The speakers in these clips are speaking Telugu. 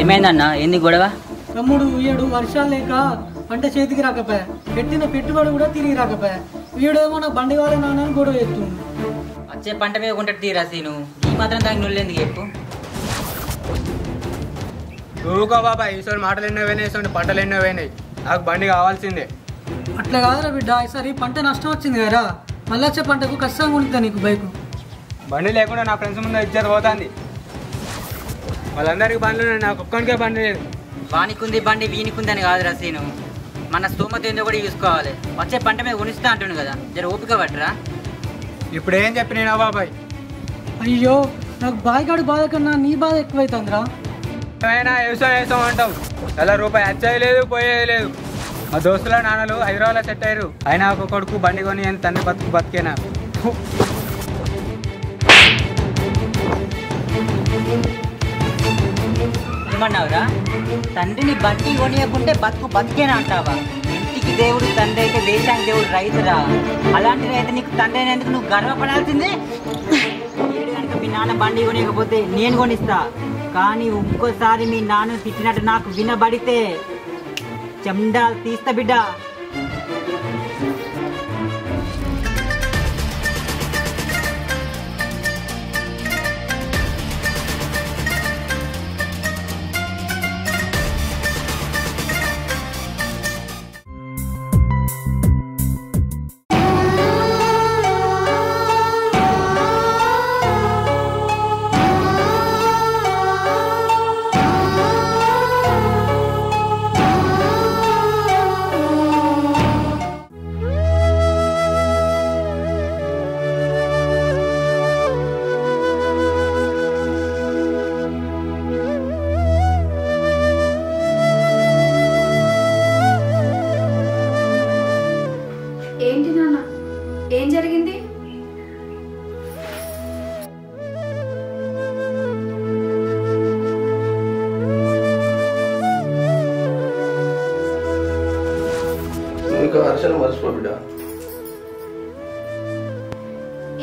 ఏమైందన్న? ఏంది గొడవ? తమ్ముడు వీడు వర్షాలు లేక పంట చేతికి రాకపోయా, పెట్టిన పెట్టుబడి కూడా తిరిగి రాకపోయా. వీడేమో నా బండి వాళ్ళ నాన్నని గొడవ ఎత్తుండు. వచ్చే పంట మీద కొంటాడు తీరా సీను. ఈ మాత్రం దానికి నువ్వులేందుకు చెప్పు. ఊకో బాబా, ఈసారి మాటలు ఎన్నో పోయినాయి, ఈసారి పంటలు ఎన్నో పోయినాయి. నాకు బండి కావాల్సిందే. అట్లా కాదురా బిడ్డ, ఈసారి పంట నష్టం వచ్చింది కదా, మళ్ళీ వచ్చే పంటకు కష్టంగా ఉంటుంది నీకు బైకు. బండి లేకుండా నా ఫ్రెండ్స్ ముందు ఇచ్చేది పోతుంది. వాళ్ళందరికీ బండ్లు ఉన్నాయి, నాకు ఒక్కడికే బండి లేదు. వానికుంది బండి వీనికుంది అని కాదురా సీను. మన స్తోమత ఏందో కూడా చూసుకోవాలి. వచ్చే పంట మీద కొనిస్తా అంటుండు కదా, జర ఓపిక పట్టరా. ఇప్పుడు ఏం చెప్పినా బాబాయ్? అయ్యో, నాకు బాయిగాడు బాధ కన్నా నీ బాధ ఎక్కువైతుందిరా. ఏమైనా వేసాం అంటావు, అలా రూపాయి వచ్చేది లేదు, పోయేది లేదు. మా దోస్తుల నాన్నలు హైదరాబాద్లో సెట్ అయ్యారు, అయినా ఒక కొడుకు బండి కొని అని తండ్రి బతికేనా. ఏమన్నావురా? తండ్రిని బండి కొనియకుంటే బతికేనా అంటావా? ఇంటికి దేవుడు తండ్రి అయితే దేశానికి దేవుడు రైతురా. అలాంటి రైతు నీకు తండ్రి అయినందుకు నువ్వు గర్వపడాల్సిందే. ఏడు కనుక మీ నాన్న బండి కొనియకపోతే నేను కొనిస్తా, కానీ ఇంకోసారి మీ నాన్న తిట్టినట్టు నాకు వినబడితే చెండాలు తీస్తా బిడ్డ. ఏంటి నాన్న, ఏం జరిగింది?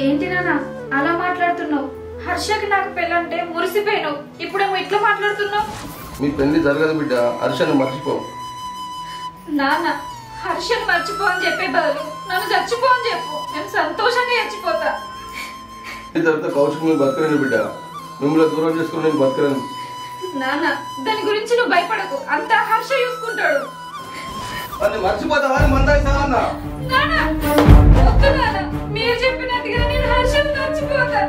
ఏంటి నాన్న అలా మాట్లాడుతున్నావు? హర్షకి నాకు పెళ్ళంటే మురిసిపోయినావు, ఇప్పుడేమో ఇట్లా మాట్లాడుతున్నావు. మీ పెళ్లి జరగదు బిడ్డ, హర్షని మర్చిపో. నాన్న, హర్షని మర్చిపో అని చెప్పే బదులు నన్ను చచ్చిపో అని చెప్పు, నేను సంతోషంగా చచ్చిపోతా. తర్వాత కౌశిక్ మీరు బతకలేను బిడ్డ, మిమ్మల్ని దూరం చేసుకుని నేను బతకలేను. నాన్న, దాని గురించి నువ్వు భయపడకు, అంతా హర్ష చూసుకుంటాడు. అది మర్చిపోతావా? మందాయిస్తావన్నా? వద్దు నాన్న, మీరు చెప్పినట్టుగా నేను హర్షని మర్చిపోతా.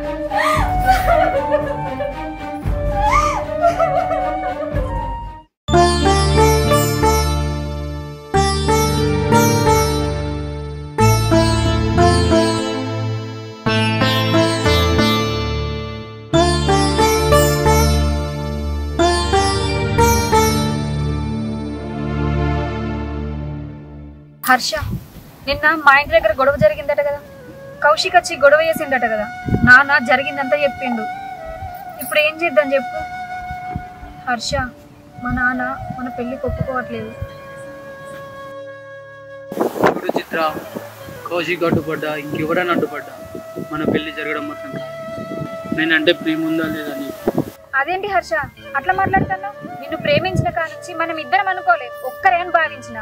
హర్ష, నిన్న మా ఇంటి దగ్గర గొడవ జరిగిందట కదా, కౌశిక్ వచ్చి గొడవ చేసిందట కదా, నాన్న జరిగిందంతా చెప్పిండు. ఇప్పుడు ఏం చేద్దాం చెప్పు? హర్ష, మా నాన్న మన పెళ్లికి ఒప్పుకోవట్లేదు. ఇప్పుడు చిత్ర, కౌశిక్ అడ్డుపడ్డా ఇంకెవరైనా అడ్డుపడ్డా మన పెళ్లి జరగడం మాత్రం కాదు. నేనంటే ప్రేమ ఉందా లేదా నీకు? అదేంటి హర్ష అట్లా మాట్లాడుతున్నావు? నిన్ను ప్రేమించిన కానించి మనం ఇద్దరం అనుకోలేదు, ఒక్కరే అని భావించిన.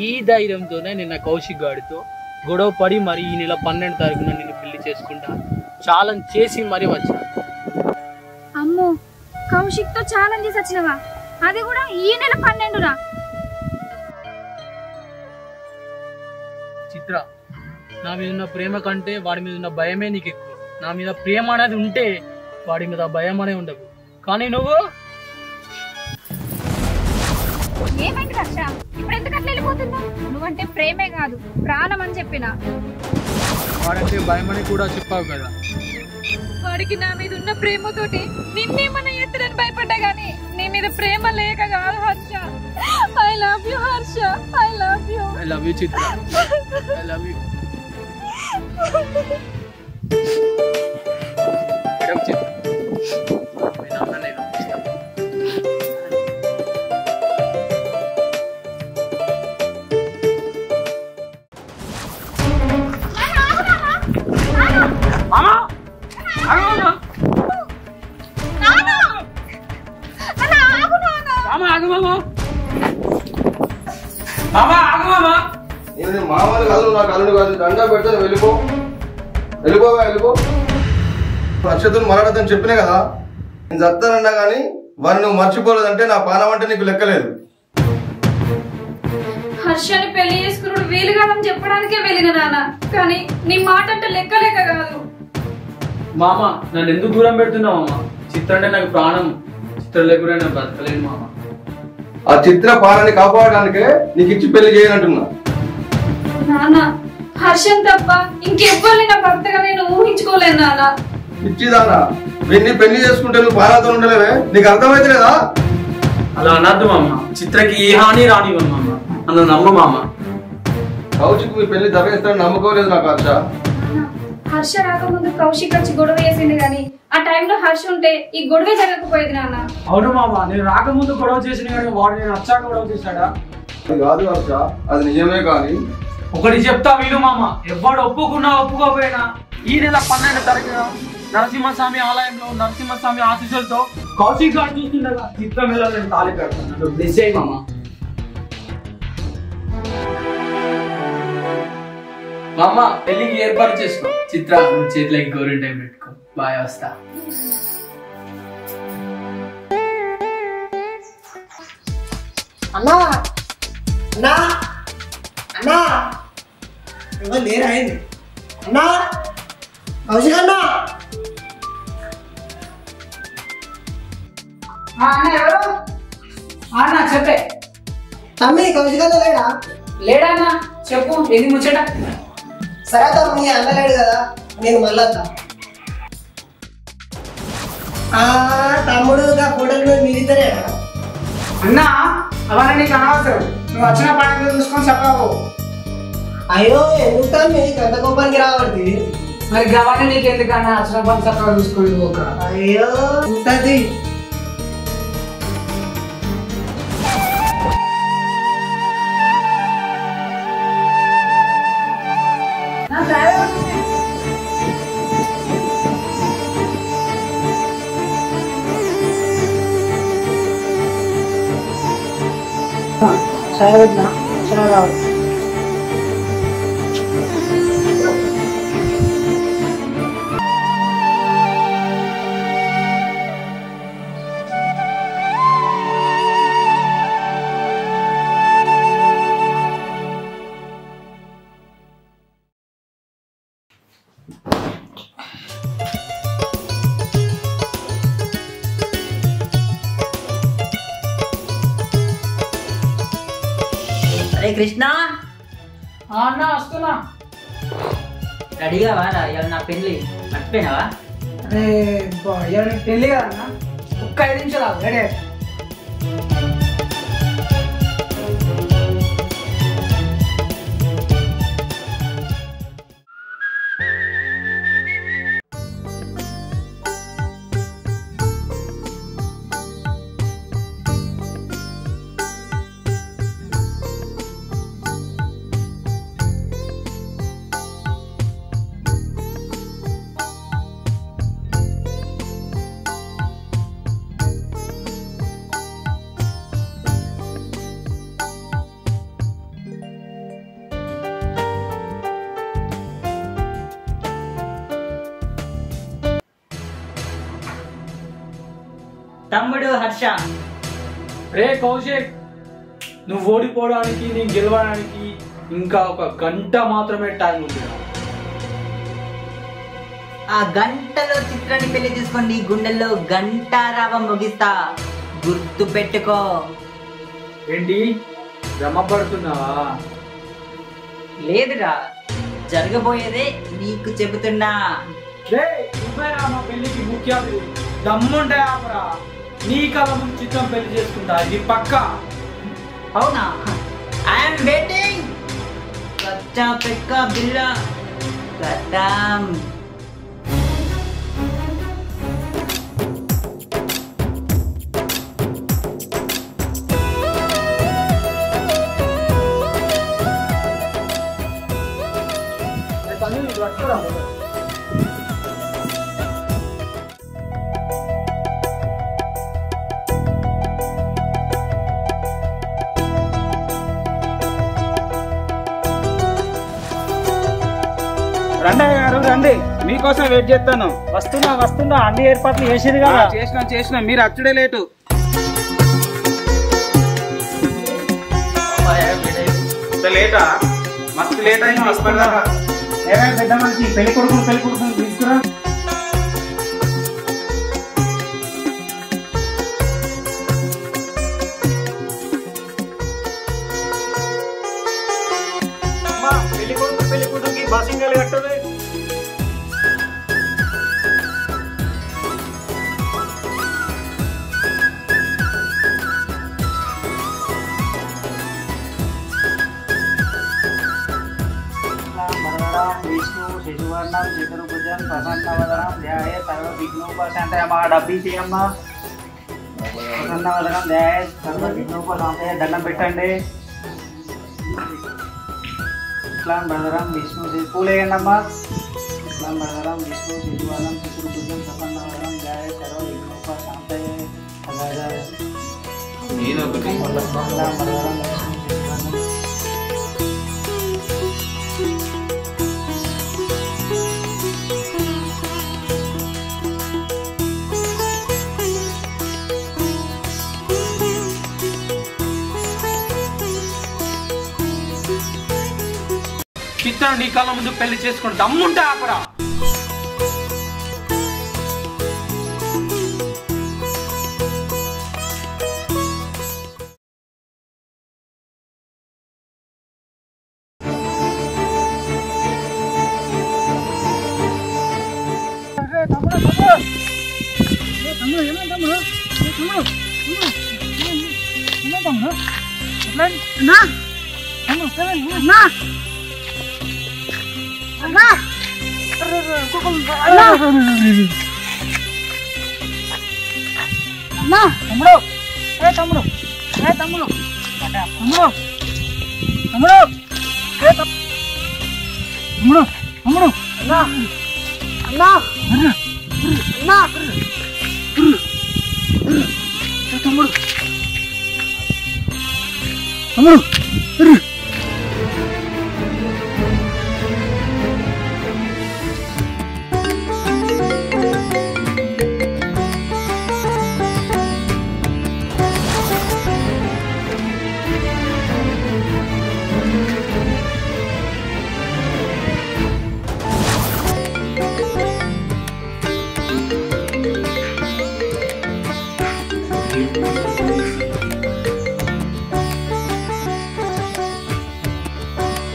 ఈ ధైర్యంతోనే నిన్న కౌశిక్ గాడితో గొడవ పడి మరి ఈ నెల 12 తారీఖున నిన్ను పెళ్లి చేసుకుంటా ఛాలెంజ్ చేసి మరీ వచ్చా. అమ్మో, కౌశిక్ తో ఛాలెంజ్ చేసి వచ్చినవా? అది కూడా ఈ నెల 12న? చిత్ర, నా మీద ఉన్న ప్రేమ కంటే వాడి మీద ఉన్న భయమే నీకు ఎక్కువ. నా మీద ప్రేమ అనేది ఉంటే వాడి మీద భయం అనే ఉండదు. కానీ నువ్వు ఏమైంది హర్ష? ఇప్పుడు ఎందుకు అట్లా వెళ్ళిపోతున్నావు? నువ్వంటే ప్రేమే కాదు ప్రాణం అని చెప్పిన. వాడంటే భయమని కూడా చెప్పావు కదా. వాడికి నా మీద ఉన్న ప్రేమతోటి నిన్నేమన్నా ఎత్తడని భయపడ్డా గానీ నీ మీద ప్రేమ లేక కాదు Harsha. I love you Harsha, I love you. I love you Chitra, I love you. Chitra, మామా ఆగు మామా. నేను మామూలు కాదు, నాకు అల్లుడు కాదు. దండా పెడతాను, వెళ్ళిపో. నక్షత్రం మరణతని చెప్పినా కదా, నేను చస్తానన్నా కానీ వారిని నువ్వు మర్చిపోలేదంటే నా పానం అంటే నీకు లెక్కలేదు. హర్షని పెళ్లి చేసుకున్నాడు వీలు కాదని చెప్పడానికే వెళ్ళిన నాన్న, కానీ నీ మాట అంటే లెక్క కాదు. మామ నన్ను ఎందుకు దూరం పెడుతున్నావు మామ? చిత్ర అంటే నాకు ప్రాణం. చిత్ర లేకుండా నేను బ్రతకలేను మామ. ఆ చిత్ర పాలని కాపాడడానికే నీకు ఇచ్చి పెళ్లి చేయనంటున్నా. నాన్న హర్షన్ తప్ప ఇంకెవ్వరిని నా భర్తగా నేను ఊహించుకోలేను నాన్న. ఇచ్చిదానా వీడిని పెళ్లి చేసుకుంటే నువ్వు పాలతో ఉండలేవే, నీకు అర్థమైతే లేదా? అలా అనద్దు మామ. చిత్రకి ఏ హాని రానివ్వను మామ. నన్ను నమ్ము మామ. కౌశిక్ మీ పెళ్లి దవేస్తాడని నమ్మకోలేదు నాకు హర్ష. హర్ష రాకముందు కౌశిక్ వచ్చి గొడవ చేసింది కానీ ఆ టైంలో హర్ష ఉంటే ఈ గొడవే జరగకపోయేది నాన్న. అవును మామ, నేను రాకముందు గొడవ చేసిన కానీ వాడు నేను వచ్చాక గొడవ చేశాడా? అది కాదు హర్ష, అది నిజమే. కానీ ఒకటి చెప్తా విను మామ, ఎవడు ఒప్పుకున్నా ఒప్పుకోపోయినా ఈ నెల 12వ తారీఖున నరసింహస్వామి ఆలయంలో నరసింహస్వామి ఆశీస్సులతో కౌశిక్ గారు చూస్తుండగా చిత్రం మీద నేను తాళి పెడతాను. బ్లెస్ అయ్యి మామ. మామ పెళ్లికి ఏర్పాటు చేసుకో. చిత్ర నువ్వు చేతిలోకి గోరి టైం పెట్టుకో. బాయ్, వస్తా. అన్నా అన్నా అన్నా ఎవరు లేరా అయింది? అన్నా కౌశిక్ అన్నా. ఎవరు అన్నా చెప్పే. తమ్మి కౌశిక్ అన్న లేడా? లేడానా చెప్పు, ఏది ముచ్చట? సరే తమ్మి అన్న లేడు కదా, నేను మళ్ళా వస్తా. తమ్ముడు ఫోటోలు మీరిద్దరేనా? అన్నా అవన్నీ నీకు అనవసరం, నువ్వు వచ్చిన పని చూసుకొని చెప్పావు. అయ్యో ఎందుకు తమ్మి గంట కోపానికి రావద్ది? మరి గవాన్ని నీకు ఎందుకన్నా వచ్చిన పని చక్కగా చూసుకొని ఒక. అయ్యో ఉంటుంది. సరే సరే రావు. అరే కృష్ణ, అన్నా వస్తున్నా. రెడీగా వారా, ఇవాళ నా పెళ్ళి మర్చిపోయినావా? అరే ఎవరికి పెళ్ళి కదా అన్న, ఒక్క 5 నిమిషాలు రెడీ. తమ్ముడు హర్ష. రే కౌశిక్, నువ్వు ఓడిపోవడానికి నేను గెలవడానికి ఇంకా 1 గంట మాత్రమే టైం ఉంది. ఆ గంటలో చిత్రాన్ని పెళ్లి చేసుకోండి, గుండెల్లో గంటారావం ముగిస్తా, గుర్తు పెట్టుకో. ఏంటి భ్రమపడుతున్నావా? లేదురా, జరగబోయేదే నీకు చెబుతున్నా. రే నువ్వేరా మా పెళ్లికి ముఖ్య అతిథి. దమ్ముంటే ఆపరా, నీ కళ ముందు చిత్రం పెళ్లి చేసుకుంటా, ఇది పక్కా. అవునా? I'm waiting. కచ్చా పెక్క బిల్లా కథం. రండి గారు రండి, మీకోసం వెయిట్ చేస్తాను. వస్తున్నా అన్ని ఏర్పాట్లు చేసేది కదా. చేసిన మీరు అచ్చుడే లేటు. లేటా మస్తు లేట్ అయినా హాస్పిటల్ పెద్ద మనిషి పెళ్లి కొడుకుని తీసుకురా. పెళ్లి కొడుకుకి బాసింగాలు కట్టవే. విష్ణు శశివర్ణం చతుర్భుజం ప్రసన్నవదనం ధ్యాయ సర్వ విఘ్నోపశాంతయ. మా డబ్బీ చేయమ్మ. ప్రసన్నవదనం ధ్యాయ సర్వ విఘ్నోపశాంతయ. దండం పెట్టండి. ఇస్లాం బలరాం విష్ణు పూలేయండి అమ్మ. ఇస్లాం బలరాం విష్ణు శశివర్ణం చతుర్భుజం ప్రసన్నవదనం ధ్యాయ సర్వ విఘ్నోపశాంతయ. ఇస్లాం బలరాం విష్ణు శశివర్ణం. చిత్రం నీ కళ్ళ ముందు పెళ్లి చేసుకుని దమ్ముంటే ఆపరా.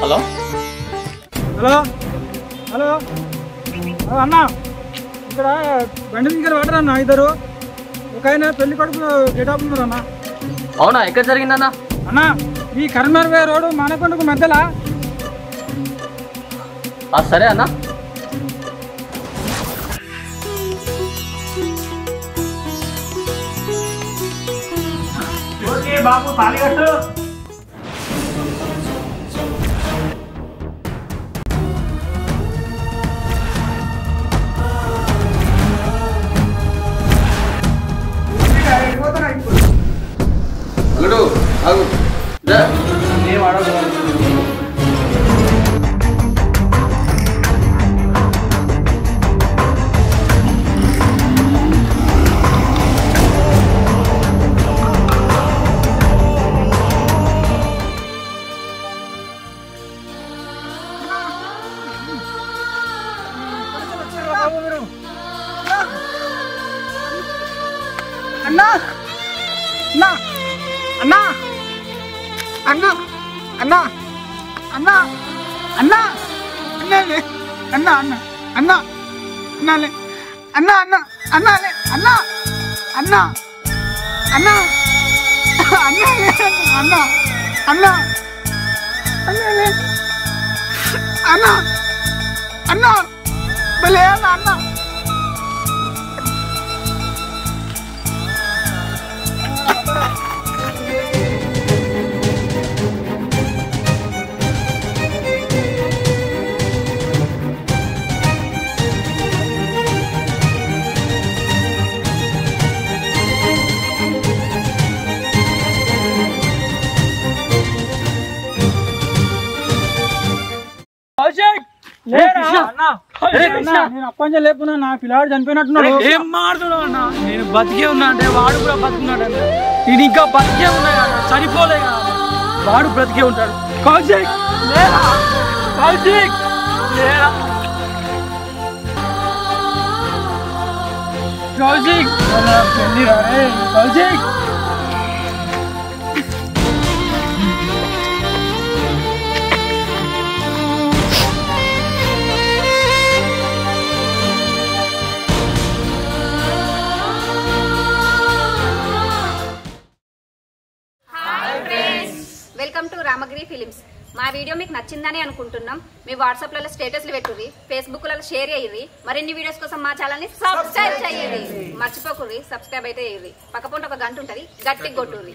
హలో హలో హలో అన్న, ఇక్కడ బండి దగ్గర పడరా అన్న. ఇద్దరు ఒక ఆయన పెళ్లి కొడుకు గెటాప్ ఉన్నారు అన్న. అవునా, ఎక్కడ జరిగిందన్నా? అన్న ఈ కరీంనగర్ రోడ్డు మానకొండకు మధ్యలో. సరే అన్న. బాబు తాలిగట్టు. అన్నా అన్నా అన్నా అన్నా అన్నా అన్నా అన్నా అన్నాలే అన్నా అన్నా అన్నా అన్నాలే అన్నా అన్నా అన్నాలే అన్నా అన్నా అన్నా అన్నాలే అన్నా అన్నా అన్నాలే అన్నా అన్నా భలే అన్నా అన్నా కౌశిక్ నేను అప్పంచే లేపున్నా నా పిల్లాడు చనిపోయినట్టున్నాడు. ఏం మాడుతున్నావు అన్న? నేను బతికే ఉన్నా అంటే వాడు కూడా బతుకున్నాడు అన్న. నేను ఇంకా బతికే ఉన్నాయి అన్న, చనిపోలే కదా. వాడు బ్రతికే ఉంటాడు. కౌశిక్ లేరా? కౌశిక్ లేరా? కౌశిక్ పెళ్లి రే Kaushik. Welcome to Ramagiri films. మా వీడియో మీకు నచ్చిందని అనుకుంటున్నాం. మీ వాట్సాప్లలో స్టేటస్లు పెట్టుర్రి, ఫేస్బుక్లలో షేర్ అయ్యి, మరిన్ని వీడియోస్ కోసం మా ఛానల్ని సబ్స్క్రైబ్ చేయండి. మర్చిపోకుర్రి, సబ్స్క్రైబ్ అయితే అయ్యి. పక్కపొంట ఒక గంట ఉంటుంది, గట్టిగా కొట్టుర్రి.